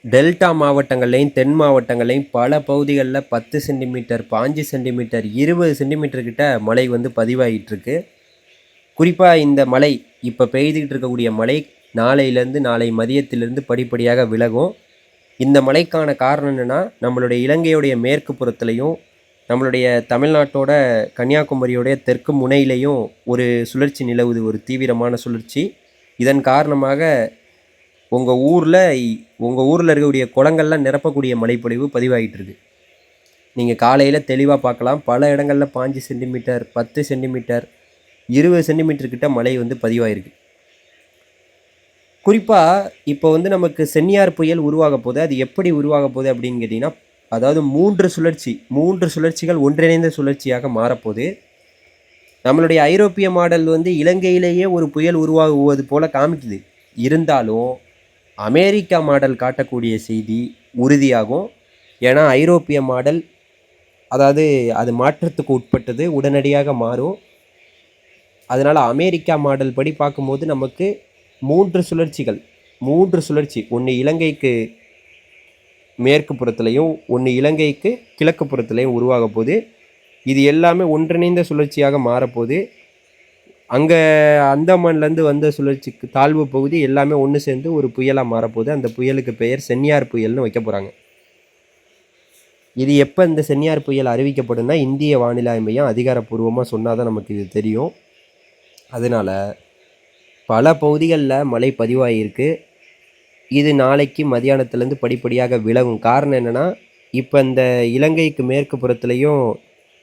Delta மாவட்டங்கள்லையும் தென் மாவட்டங்கள்லையும் பல பகுதிகளில் 10 centimetre 5 centimetre 20 centimetre கிட்ட மழை வந்து பதிவாகிட்டு இருக்கு. குறிப்பாக இந்த மழை இப்போ பெய்துக்கிட்டு இருக்கக்கூடிய மழை நாளையிலேருந்து நாளை மதியத்திலிருந்து படிப்படியாக விலகும். இந்த மழைக்கான காரணம் என்னென்னா, நம்மளுடைய இலங்கையுடைய மேற்கு புறத்துலையும் நம்மளுடைய தமிழ்நாட்டோட கன்னியாகுமரியோடைய தெற்கு முனையிலையும் ஒரு சுழற்சி நிலவுது, ஒரு தீவிரமான சுழற்சி. இதன் காரணமாக உங்கள் ஊரில் இருக்கக்கூடிய குளங்கள்லாம் நிரப்பக்கூடிய மழைப்பொழிவு பதிவாகிட்டு இருக்கு. நீங்கள் காலையில் தெளிவாக பார்க்கலாம். பல இடங்களில் 5 சென்டிமீட்டர் 10 சென்டிமீட்டர் 20 சென்டிமீட்டர் கிட்ட மழை வந்து பதிவாயிருக்கு. குறிப்பாக இப்போ வந்து நமக்கு சென்னியார் புயல் உருவாக போகுது. அது எப்படி உருவாக போகுது அப்படின்னு கேட்டிங்கன்னா, அதாவது 3 சுழற்சிகள் ஒன்றிணைந்த சுழற்சியாக மாறப்போகுது. நம்மளுடைய ஐரோப்பிய மாடல் வந்து இலங்கையிலேயே ஒரு புயல் உருவாகுவது போல காமிக்குது. இருந்தாலும் அமெரிக்கா மாடல் காட்டக்கூடிய செய்தி உறுதியாகும். ஏன்னா ஐரோப்பிய மாடல் அதாவது அது மாற்றத்துக்கு உட்பட்டது, உடனடியாக மாறும். அதனால் அமெரிக்கா மாடல் படி பார்க்கும்போது நமக்கு 3 சுழற்சி, ஒன்று இலங்கைக்கு மேற்கு புறத்துலையும் ஒன்று இலங்கைக்கு கிழக்கு புறத்துலையும் உருவாக போகுது. இது எல்லாமே ஒன்றிணைந்த சுழற்சியாக மாறப்போகுது. அங்கே அந்தமான்லேருந்து வந்த சுழற்சிக்கு தாழ்வு பகுதி எல்லாமே ஒன்று சேர்ந்து ஒரு புயலாக மாறப்போகுது. அந்த புயலுக்கு பெயர் சென்னியார் புயல்னு வைக்க போகிறாங்க. இது எப்போ இந்த சென்னியார் புயல் அறிவிக்கப்படும்னா, இந்திய வானிலை மையம் அதிகாரப்பூர்வமாக சொன்னால் தான் நமக்கு இது தெரியும். அதனால் பல பகுதிகளில் மழை பதிவாகிருக்கு. இது நாளைக்கு மதியானத்துலேருந்து படிப்படியாக விலகும். காரணம் என்னென்னா, இப்போ இந்த இலங்கைக்கு மேற்கு புறத்துலையும்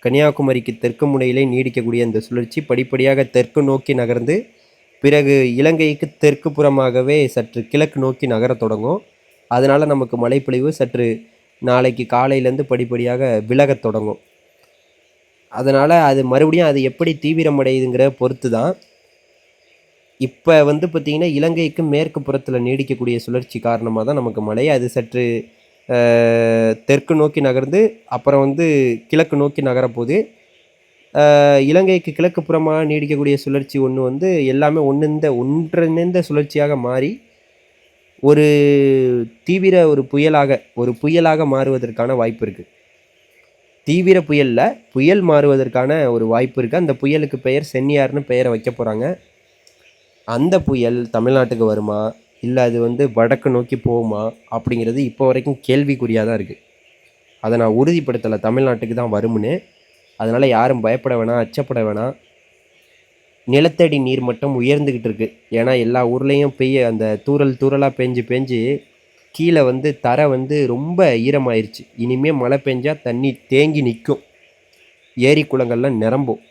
கன்னியாகுமரிக்கு தெற்கு முனையிலே நீடிக்கக்கூடிய இந்த சுழற்சி படிப்படியாக தெற்கு நோக்கி நகர்ந்து பிறகு இலங்கைக்கு தெற்கு புறமாகவே சற்று கிழக்கு நோக்கி நகரத் தொடங்கும். அதனால் நமக்கு மழைப்பொழிவு சற்று நாளைக்கு காலையிலேருந்து படிப்படியாக விலகத் தொடங்கும். அதனால் அது மறுபடியும் அது எப்படி தீவிரமடையுதுங்கிற பொறுத்து தான். இப்போ வந்து பார்த்திங்கன்னா, இலங்கைக்கு மேற்கு புறத்தில் நீடிக்கக்கூடிய சுழற்சி காரணமாக தான் நமக்கு மழை. அது சற்று தெற்கு நோக்கி நகர்ந்து அப்புறம் வந்து கிழக்கு நோக்கி நகரப்போகுது. இலங்கைக்கு கிழக்கு புறமாக நீடிக்கக்கூடிய சுழற்சி ஒன்று வந்து எல்லாமே ஒன்றிணைந்த சுழற்சியாக மாறி ஒரு தீவிர ஒரு புயலாக மாறுவதற்கான வாய்ப்பு இருக்குது. தீவிர புயல் மாறுவதற்கான ஒரு வாய்ப்பு இருக்குது. அந்த புயலுக்கு பெயர் சென்னியார்னு பெயரை வைக்க போகிறாங்க. அந்த புயல் தமிழ்நாட்டுக்கு வருமா, இல்லை அது வந்து வடக்கு நோக்கி போகுமா அப்படிங்கிறது இப்போ வரைக்கும் கேள்விக்குறியாக தான் இருக்குது. அதை நான் உறுதிப்படுத்தலை தமிழ்நாட்டுக்கு தான் வரும்னு. அதனால் யாரும் பயப்பட வேணாம், அச்சப்பட வேணாம். நிலத்தடி நீர் மட்டம் உயர்ந்துக்கிட்டு இருக்குது. ஏன்னா எல்லா ஊர்லேயும் அந்த தூறலாக பெஞ்சு கீழே வந்து தரை வந்து ரொம்ப ஈரமாயிருச்சு. இனிமேல் மழை பெஞ்சால் தண்ணி தேங்கி நிற்கும், ஏரி குளங்கள்லாம் நிரம்பும்.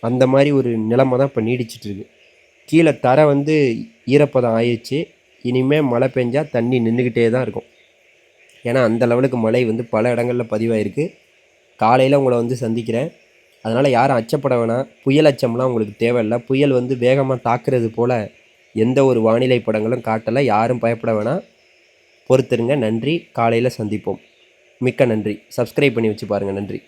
அந்த மாதிரி ஒரு நிலைமை தான் இப்போ நீடிச்சிட்ருக்கு. கீழே தரை வந்து ஈரப்பதம் ஆயிடுச்சு. இனிமேல் மழை பெஞ்சால் தண்ணி நின்றுக்கிட்டே தான் இருக்கும். ஏன்னா அந்த லெவலுக்கு மழை வந்து பல இடங்களில் பதிவாயிருக்கு. காலையில் உங்களை வந்து சந்திக்கிறேன். அதனால் யாரும் அச்சப்பட வேணாம். புயல் அச்சம்லாம் உங்களுக்கு தேவையில்லை. புயல் வந்து வேகமாக தாக்குறது போல் எந்த ஒரு வானிலை படங்களும் காட்டலை. யாரும் பயப்பட வேணாம். பொறுத்துருங்க. நன்றி. காலையில் சந்திப்போம். மிக்க நன்றி. சப்ஸ்கிரைப் பண்ணி வச்சு பாருங்கள். நன்றி.